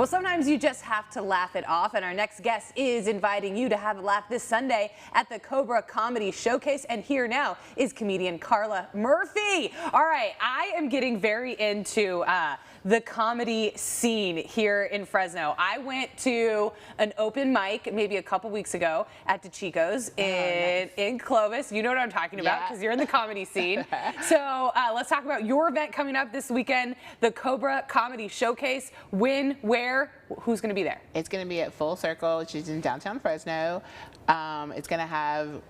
Well, sometimes you just have to laugh it off, and our next guest is inviting you to have a laugh this Sunday at the Cobra Comedy Showcase, and here now is comedian Carla Murphy. All right, I am getting very into the comedy scene here in Fresno. I went to an open mic maybe a couple weeks ago at DeChico's in Clovis. You know what I'm talking about because you're in the comedy scene. So let's talk about your event coming up this weekend, the Cobra Comedy Showcase. When, where, who's going to be there? It's going to be at Full Circle, which is in downtown Fresno. It's going to have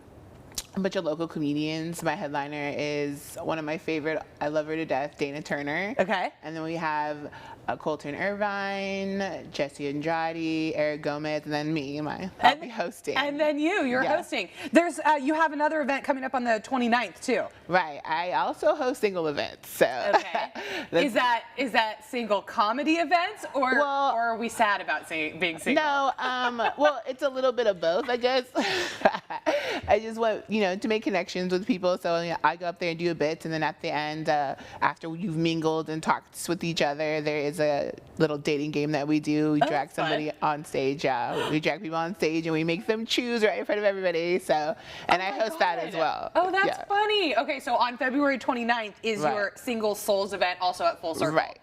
a bunch of local comedians. My headliner is one of my favorite, I love her to death, Dana Turner. Okay. And then we have Colton Irvine, Jesse Andrade, Eric Gomez, and then me. I'll be hosting. And then you're hosting. There's you have another event coming up on the 29th too. Right. I also host single events. So okay. Is that single comedy events or are we sad about being single? No. Well, it's a little bit of both, I guess. I just want to make connections with people. So I go up there and do a bit, and then at the end, after you've mingled and talked with each other, there is a little dating game that we do. We drag somebody on stage. We drag people on stage and we make them choose right in front of everybody. So, and I host that as well. Oh, that's funny. Okay, so on February 29th is your Single Souls event, also at Full Circle. Right.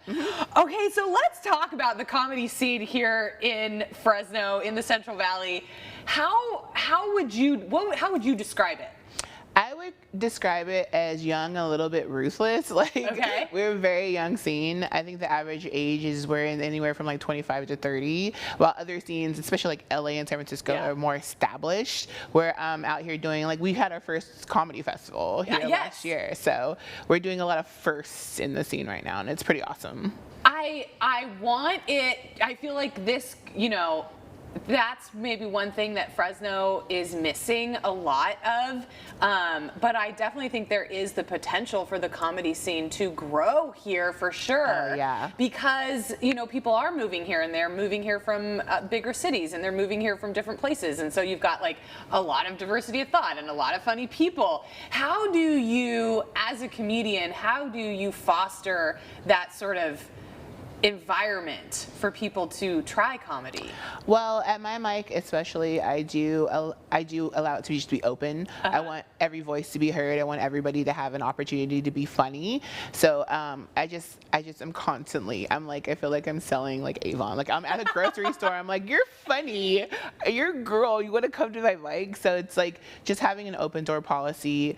Okay, so let's talk about the comedy scene here in Fresno, in the Central Valley. How would you describe it? I would describe it as young, a little bit ruthless. We're a very young scene. I think the average age is we're in anywhere from like 25 to 30, while other scenes, especially like LA and San Francisco, are more established. We're out here doing, we had our first comedy festival here last year, so we're doing a lot of firsts in the scene right now, and it's pretty awesome. I want it. I feel like this, that's maybe one thing that Fresno is missing a lot of, but I definitely think there is the potential for the comedy scene to grow here for sure. Oh, yeah. Because, people are moving here, and they're moving here from bigger cities, and they're moving here from different places, and so you've got a lot of diversity of thought and a lot of funny people. How do you, as a comedian, how do you foster that sort of environment for people to try comedy? Well, at my mic especially, I do allow it to just be open. I want every voice to be heard. I want everybody to have an opportunity to be funny. So I just am constantly, I feel like I'm selling Avon. I'm at a grocery store, I'm like, you're funny, you're a girl, you want to come to my mic? So it's just having an open door policy.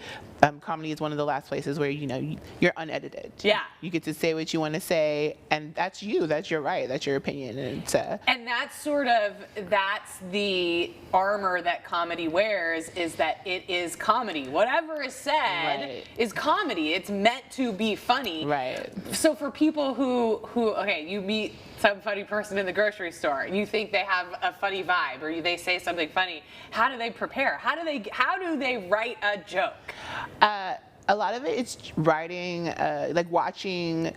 Comedy is one of the last places where you're unedited. Yeah. You get to say what you want to say, and that's you. That's your right. That's your opinion. And that's the armor that comedy wears, is that it is comedy. Whatever is said is comedy. It's meant to be funny. Right. So for people who you meet some funny person in the grocery store, you think they have a funny vibe, or they say something funny, how do they prepare? How do they write a joke? A lot of it is writing, watching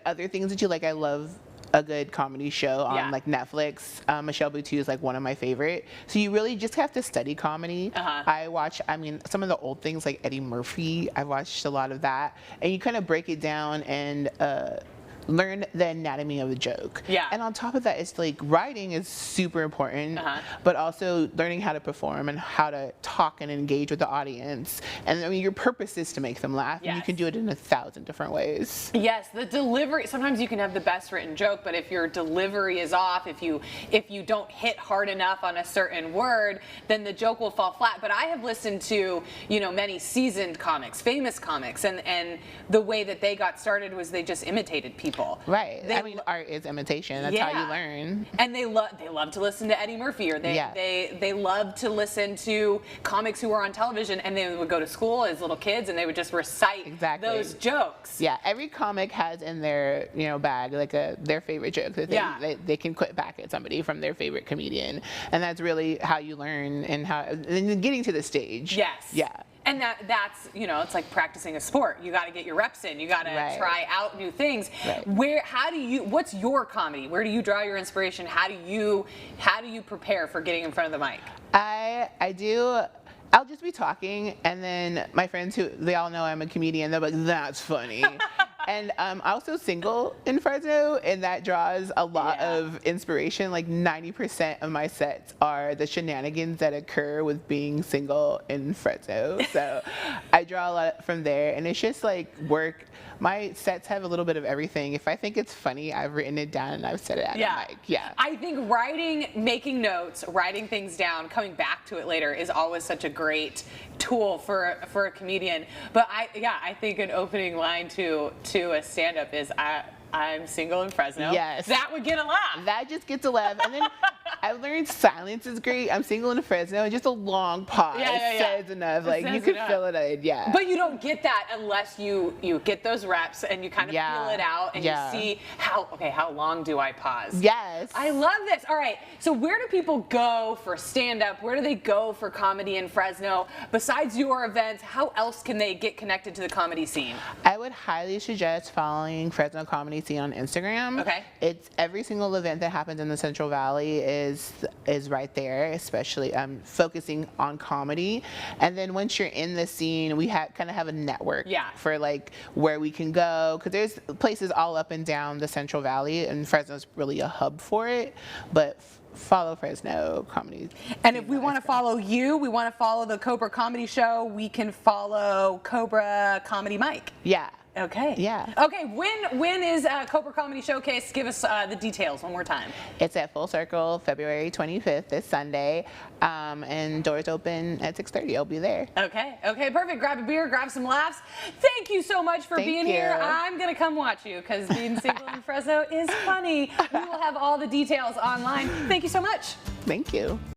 other things that you like. I love a good comedy show on Netflix. Michelle Buteau is one of my favorite. So you really just have to study comedy. I watch, some of the old things like Eddie Murphy. I've watched a lot of that, and you kind of break it down and learn the anatomy of the joke. Yeah. And on top of that, it's writing is super important, but also learning how to perform and how to talk and engage with the audience. And your purpose is to make them laugh, and you can do it in 1,000 different ways. Yes, the delivery, sometimes you can have the best written joke, but if your delivery is off, if you don't hit hard enough on a certain word, then the joke will fall flat. But I have listened to, many seasoned comics, famous comics, and the way that they got started was they just imitated people. Right. Art is imitation. That's how you learn. And they love to listen to Eddie Murphy, or they love to listen to comics who were on television, and they would go to school as little kids and they would just recite those jokes. Yeah. Every comic has in their bag their favorite joke that they can quit back at somebody from their favorite comedian, and that's really how you learn and getting to the stage. Yes. Yeah. And that's, it's like practicing a sport. You got to get your reps in. You got to try out new things. What's your comedy? Where do you draw your inspiration? How do you prepare for getting in front of the mic? I'll just be talking, and then my friends they all know I'm a comedian, they're like, that's funny. And I'm also single in Fresno, and that draws a lot of inspiration. Like 90% of my sets are the shenanigans that occur with being single in Fresno. So I draw a lot from there, and it's just like work. My sets have a little bit of everything. If I think it's funny, I've written it down and I've said it at a mic. Yeah. I think writing, making notes, writing things down, coming back to it later is always such a great tool for a comedian. But I think an opening line to a stand-up is I'm single in Fresno. Yes. That would get a laugh. That just gets a laugh. And then I've learned silence is great. I'm single in Fresno. Just a long pause says enough. Like you could fill it in. Yeah. But you don't get that unless you get those reps and you kind of feel it out and you see how long do I pause? Yes. I love this. All right. So where do people go for stand-up? Where do they go for comedy in Fresno? Besides your events, how else can they get connected to the comedy scene? I would highly suggest following Fresno Comedy Scene on Instagram. Okay. It's every single event that happens in the Central Valley is right there, especially focusing on comedy. And then once you're in the scene, we kind of have a network for like where we can go, because there's places all up and down the Central Valley, and Fresno's really a hub for it. But follow Fresno Comedy. And if we want to follow you, we want to follow the Cobra Comedy Show, we can follow Cobra Comedy Mike. Yeah. Okay. Yeah. Okay. When is Cobra Comedy Showcase? Give us the details one more time. It's at Full Circle, February 25th, this Sunday, and doors open at 6:30. I'll be there. Okay. Okay. Perfect. Grab a beer, grab some laughs. Thank you so much for being here. I'm gonna come watch you because being single in Fresno is funny. We will have all the details online. Thank you so much. Thank you.